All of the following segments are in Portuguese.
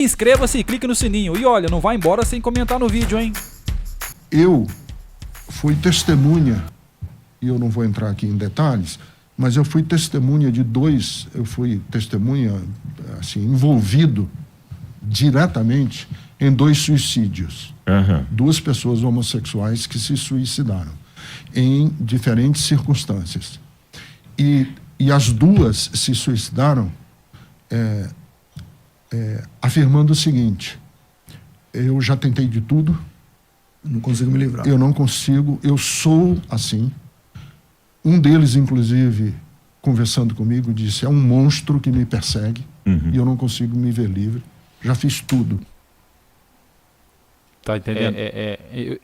Inscreva-se e clique no sininho. E olha, não vai embora sem comentar no vídeo, hein? Eu fui testemunha, e eu não vou entrar aqui em detalhes, mas eu fui testemunha assim, envolvido diretamente em 2 suicídios. Uhum. 2 pessoas homossexuais que se suicidaram em diferentes circunstâncias. E as 2 se suicidaram afirmando o seguinte: eu já tentei de tudo, não consigo me livrar. Eu não consigo, eu sou assim. Um deles, inclusive, conversando comigo, disse: é um monstro que me persegue, e eu não consigo me ver livre. Já fiz tudo. Tá entendendo?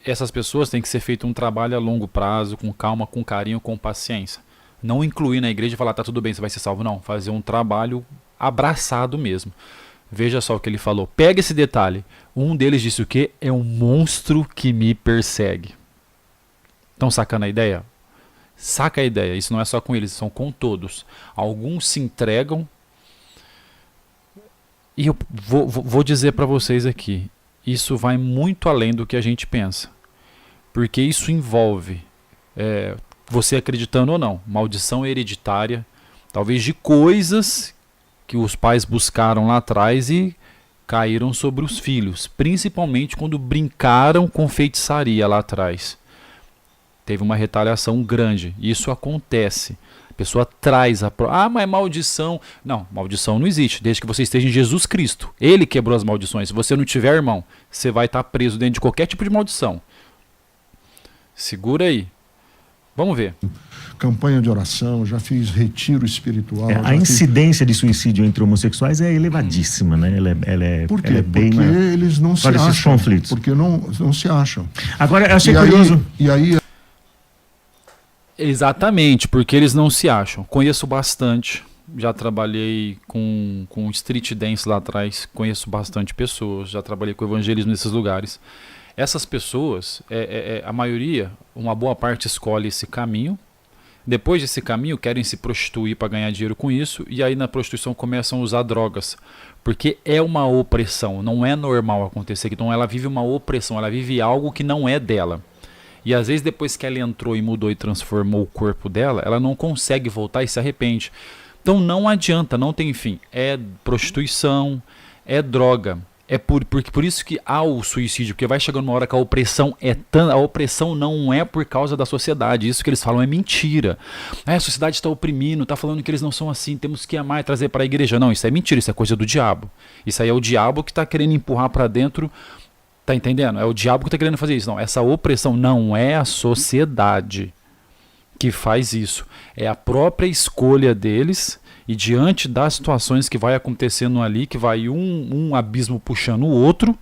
Essas pessoas têm que ser feito um trabalho a longo prazo, com calma, com carinho, com paciência. Não incluir na igreja e falar, tá tudo bem, você vai ser salvo. Não, fazer um trabalho abraçado mesmo. Veja só o que ele falou. Pega esse detalhe. Um deles disse o quê? É um monstro que me persegue. Estão sacando a ideia? Saca a ideia. Isso não é só com eles, são com todos. Alguns se entregam. E eu vou dizer para vocês aqui. Isso vai muito além do que a gente pensa. Porque isso envolve, você acreditando ou não, maldição hereditária, talvez de coisas que os pais buscaram lá atrás e caíram sobre os filhos. Principalmente quando brincaram com feitiçaria lá atrás. Teve uma retaliação grande. Isso acontece. A pessoa traz mas é maldição. Não, maldição não existe, desde que você esteja em Jesus Cristo. Ele quebrou as maldições. Se você não tiver, irmão, você vai estar preso dentro de qualquer tipo de maldição. Segura aí. Vamos ver. Campanha de oração, já fiz retiro espiritual. A incidência de suicídio entre homossexuais é elevadíssima, né? Por quê? Ela é bem porque eles não se acham. Esses conflitos. Porque não se acham. Agora, eu achei curioso. Exatamente, porque eles não se acham. Conheço bastante. Já trabalhei com street dance lá atrás. Conheço bastante pessoas. Já trabalhei com evangelismo nesses lugares. Essas pessoas, a maioria, uma boa parte escolhe esse caminho. Depois desse caminho, querem se prostituir para ganhar dinheiro com isso. E aí na prostituição começam a usar drogas. Porque é uma opressão. Não é normal acontecer. Então ela vive uma opressão. Ela vive algo que não é dela. E às vezes depois que ela entrou e mudou e transformou o corpo dela, ela não consegue voltar e se arrepende. Então não adianta, não tem fim. É prostituição, é droga. É por isso que há o suicídio, porque vai chegando uma hora que a opressão a opressão não é por causa da sociedade. Isso que eles falam é mentira. A sociedade está oprimindo, está falando que eles não são assim, temos que amar e trazer para a igreja. Não, isso é mentira, isso é coisa do diabo. Isso aí é o diabo que está querendo empurrar para dentro. Tá entendendo? É o diabo que está querendo fazer isso. Não, essa opressão não é a sociedade que faz isso. É a própria escolha deles e diante das situações que vai acontecendo ali, que vai um abismo puxando o outro,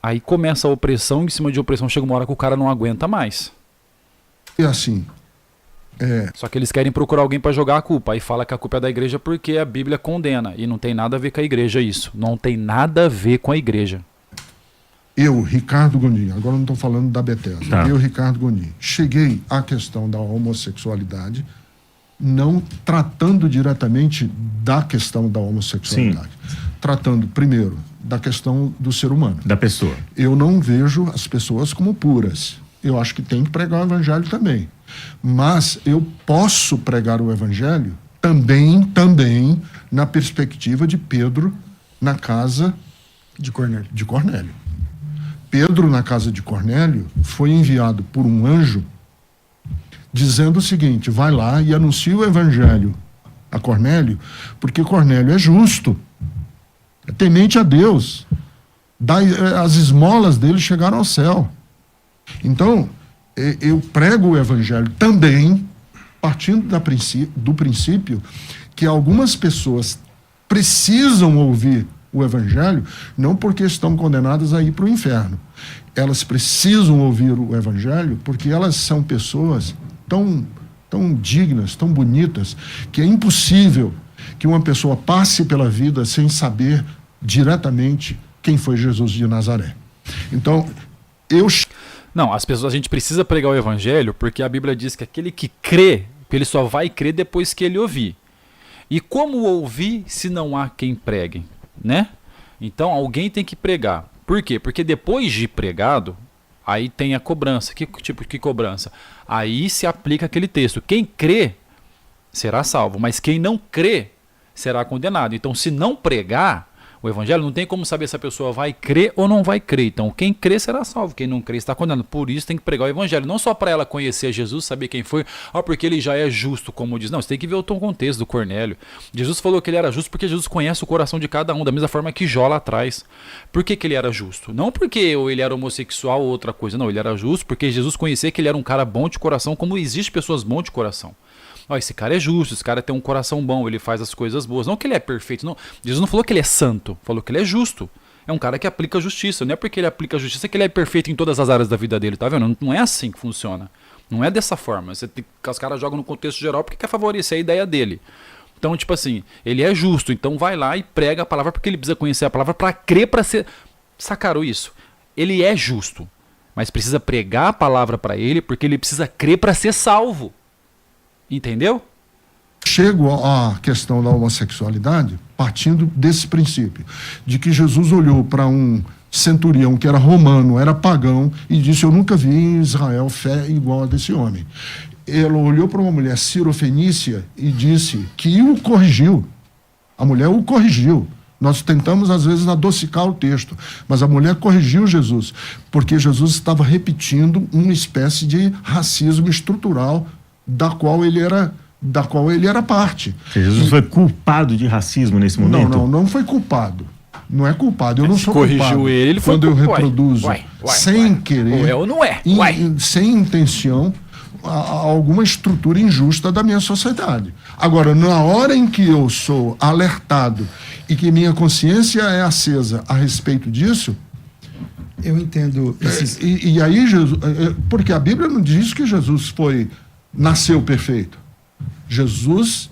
aí começa a opressão, em cima de opressão chega uma hora que o cara não aguenta mais. E assim... Só que eles querem procurar alguém para jogar a culpa. Aí fala que a culpa é da igreja porque a Bíblia condena. E não tem nada a ver com a igreja isso. Não tem nada a ver com a igreja. Eu, Ricardo Gondim, agora não estou falando da Bethesda, tá. Eu, Ricardo Gondim, cheguei à questão da homossexualidade, não tratando diretamente da questão da homossexualidade, tratando primeiro da questão do ser humano. Da pessoa. Eu não vejo as pessoas como puras. Eu acho que tem que pregar o evangelho também. Mas eu posso pregar o evangelho também na perspectiva de Pedro na casa de Cornélio. Pedro, na casa de Cornélio, foi enviado por um anjo dizendo o seguinte: vai lá e anuncia o evangelho a Cornélio, porque Cornélio é justo, é temente a Deus, as esmolas dele chegaram ao céu. Então, eu prego o evangelho também, partindo do princípio que algumas pessoas precisam ouvir o evangelho, não porque estão condenadas a ir para o inferno. Elas precisam ouvir o evangelho porque elas são pessoas tão dignas, tão bonitas, que é impossível que uma pessoa passe pela vida sem saber diretamente quem foi Jesus de Nazaré. Então, Não, as pessoas, a gente precisa pregar o evangelho porque a Bíblia diz que aquele que crê, ele só vai crer depois que ele ouvir. E como ouvir se não há quem pregue, né? Então alguém tem que pregar. Por quê? Porque depois de pregado, aí tem a cobrança. Que tipo de cobrança? Aí se aplica aquele texto. Quem crê será salvo, mas quem não crê será condenado. Então, se não pregar o evangelho, não tem como saber se a pessoa vai crer ou não vai crer. Então, quem crê será salvo, quem não crê está condenado. Por isso tem que pregar o evangelho, não só para ela conhecer Jesus, saber quem foi, porque ele já é justo, como diz. Não, você tem que ver o contexto do Cornélio. Jesus falou que ele era justo porque Jesus conhece o coração de cada um, da mesma forma que Jó lá atrás. Por que ele era justo? Não porque ele era homossexual ou outra coisa, não, ele era justo porque Jesus conhecia que ele era um cara bom de coração, como existe pessoas bons de coração. Esse cara é justo, esse cara tem um coração bom, ele faz as coisas boas. Não que ele é perfeito, não. Jesus não falou que ele é santo, falou que ele é justo. É um cara que aplica a justiça. Não é porque ele aplica a justiça que ele é perfeito em todas as áreas da vida dele, tá vendo? Não é assim que funciona. Não é dessa forma. Os caras jogam no contexto geral porque quer favorecer a ideia dele. Então, tipo assim, ele é justo, então vai lá e prega a palavra porque ele precisa conhecer a palavra para crer, para ser... Sacaram isso? Ele é justo, mas precisa pregar a palavra para ele porque ele precisa crer para ser salvo. Entendeu? Chego à questão da homossexualidade partindo desse princípio, de que Jesus olhou para um centurião que era romano, era pagão, e disse: eu nunca vi em Israel fé igual a desse homem. Ele olhou para uma mulher cirofenícia e disse que o corrigiu. A mulher o corrigiu. Nós tentamos, às vezes, adocicar o texto, mas a mulher corrigiu Jesus, porque Jesus estava repetindo uma espécie de racismo estrutural da qual ele era parte. Jesus foi culpado de racismo nesse momento? Não foi culpado. Não é culpado. Eu não sou culpado. Corrigiu ele foi quando eu reproduzo sem querer, ou é ou não é. Sem intenção, alguma estrutura injusta da minha sociedade. Agora, na hora em que eu sou alertado e que minha consciência é acesa a respeito disso, eu entendo esses... e aí Jesus, porque a Bíblia não diz que Jesus nasceu perfeito. Jesus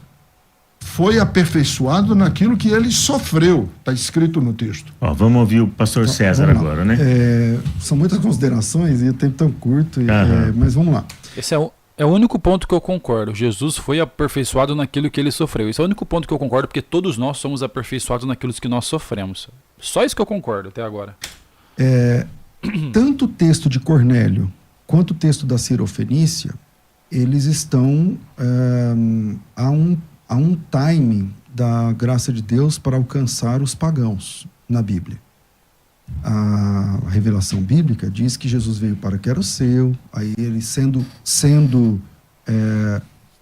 foi aperfeiçoado naquilo que ele sofreu. Está escrito no texto. Vamos ouvir o pastor César agora, né? São muitas considerações e o tempo tão curto, mas vamos lá. Esse é o único ponto que eu concordo. Jesus foi aperfeiçoado naquilo que ele sofreu. Esse é o único ponto que eu concordo, porque todos nós somos aperfeiçoados naquilo que nós sofremos. Só isso que eu concordo até agora. Tanto o texto de Cornélio quanto o texto da Cirofenícia, eles estão a um timing da graça de Deus para alcançar os pagãos na Bíblia. A revelação bíblica diz que Jesus veio para que era o seu, aí ele sendo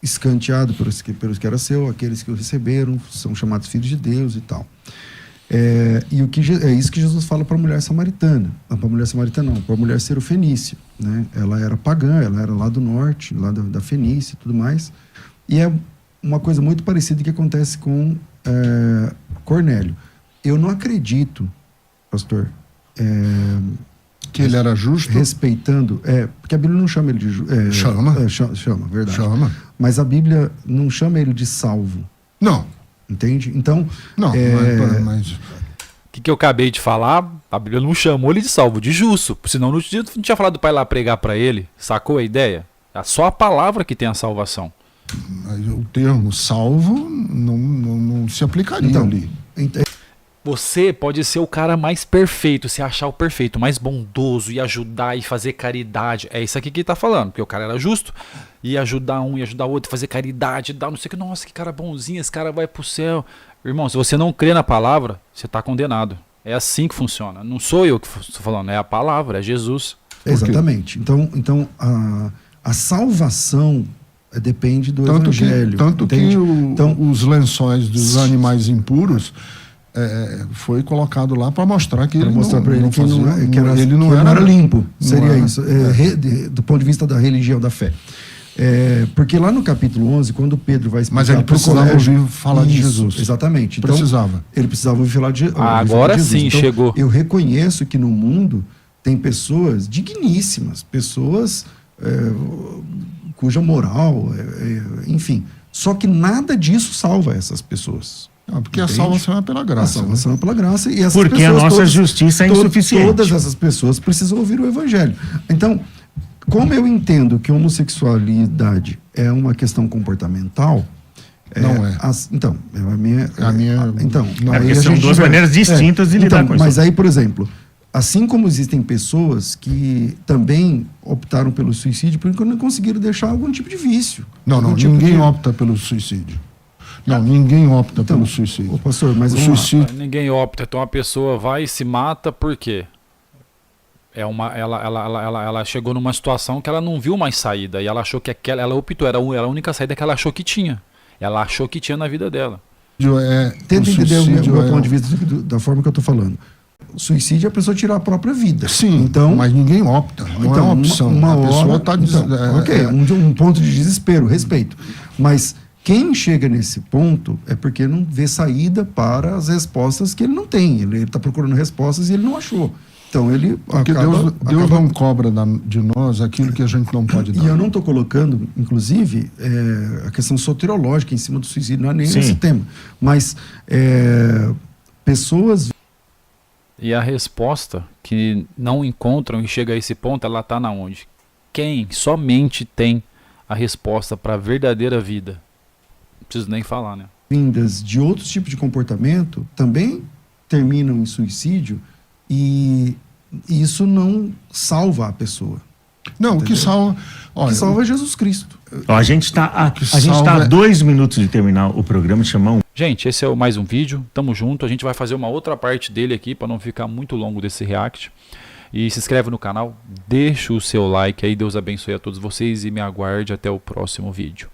escanteado pelos que era seu, aqueles que o receberam são chamados filhos de Deus e tal. E é isso que Jesus fala para a mulher samaritana. Não, para a mulher samaritana não, para a mulher cirofenícia, né? Ela era pagã, ela era lá do norte, lá da Fenícia e tudo mais. E é uma coisa muito parecida que acontece com Cornélio. Eu não acredito, pastor, que ele era justo? Respeitando, porque a Bíblia não chama ele de justo. Chama, verdade. Chama. Mas a Bíblia não chama ele de salvo. Não. Entende? Então... Não, mas... O que eu acabei de falar, a Bíblia não chamou ele de salvo, de justo. Senão não tinha falado do pai lá pregar para ele. Sacou a ideia? É só a palavra que tem a salvação. Mas o termo salvo não se aplicaria ali. Você pode ser o cara mais perfeito, se achar o perfeito, mais bondoso, e ajudar e fazer caridade. É isso aqui que ele tá falando, porque o cara era justo, ia ajudar um, ia ajudar o outro, fazer caridade, dar não sei o que. Nossa, que cara bonzinho, esse cara vai pro céu. Irmão, se você não crê na palavra, você tá condenado. É assim que funciona. Não sou eu que estou falando, é a palavra, é Jesus. Exatamente. Então a salvação depende do evangelho. Tanto que os lençóis dos animais impuros foi colocado lá para mostrar que ele não era limpo. Seria isso. Do ponto de vista da religião, da fé. Porque lá no capítulo 11, quando Pedro vai explicar... Mas ele precisava ouvir falar de Jesus. Exatamente. Então, ele precisava ouvir falar de Jesus. Agora sim, então, chegou. Eu reconheço que no mundo tem pessoas digníssimas, pessoas cuja moral, enfim. Só que nada disso salva essas pessoas. Porque a salvação é pela graça. A salvação é pela graça. E essas porque pessoas, a nossa justiça é insuficiente. Todas essas pessoas precisam ouvir o evangelho. Então, como eu entendo que a homossexualidade é uma questão comportamental, Não é. Então, Não, É, aí porque a são gente duas vê. maneiras distintas de lidar com isso. Mas aí, por exemplo, assim como existem pessoas que também optaram pelo suicídio porque não conseguiram deixar algum tipo de vício. Não, algum tipo ninguém de... opta pelo suicídio. Não, ninguém opta Então, pelo suicídio. Ô, pastor, mas O vamos lá. suicídio, Ninguém opta, então a pessoa vai e se mata por quê? Ela chegou numa situação que ela não viu mais saída e ela achou que ela optou, era a única saída que ela achou que tinha. Ela achou que tinha na vida dela. Tenta o entender o suicídio meu ponto de vista da forma que eu estou falando. O suicídio é a pessoa tirar a própria vida. Sim, então, mas ninguém opta. Não é uma opção. A pessoa está um ponto de desespero, respeito. Mas quem chega nesse ponto é porque não vê saída para as respostas que ele não tem. Ele está procurando respostas e ele não achou. Então ele Porque Deus não cobra de nós aquilo que a gente não pode dar. E eu não estou colocando, inclusive, a questão soteriológica em cima do suicídio, não é nem esse tema. Mas pessoas... E a resposta que não encontram e chega a esse ponto, ela está na onde? Quem somente tem a resposta para a verdadeira vida? Não preciso nem falar, né? Vindas de outros tipos de comportamento também terminam em suicídio e isso não salva a pessoa. Não, o que salva... O que salva é Jesus Cristo. Ó, a gente está a 2 minutos de terminar o programa, chamar Gente, esse é mais um vídeo, tamo junto, a gente vai fazer uma outra parte dele aqui para não ficar muito longo desse react. E se inscreve no canal, deixa o seu like aí, Deus abençoe a todos vocês e me aguarde até o próximo vídeo.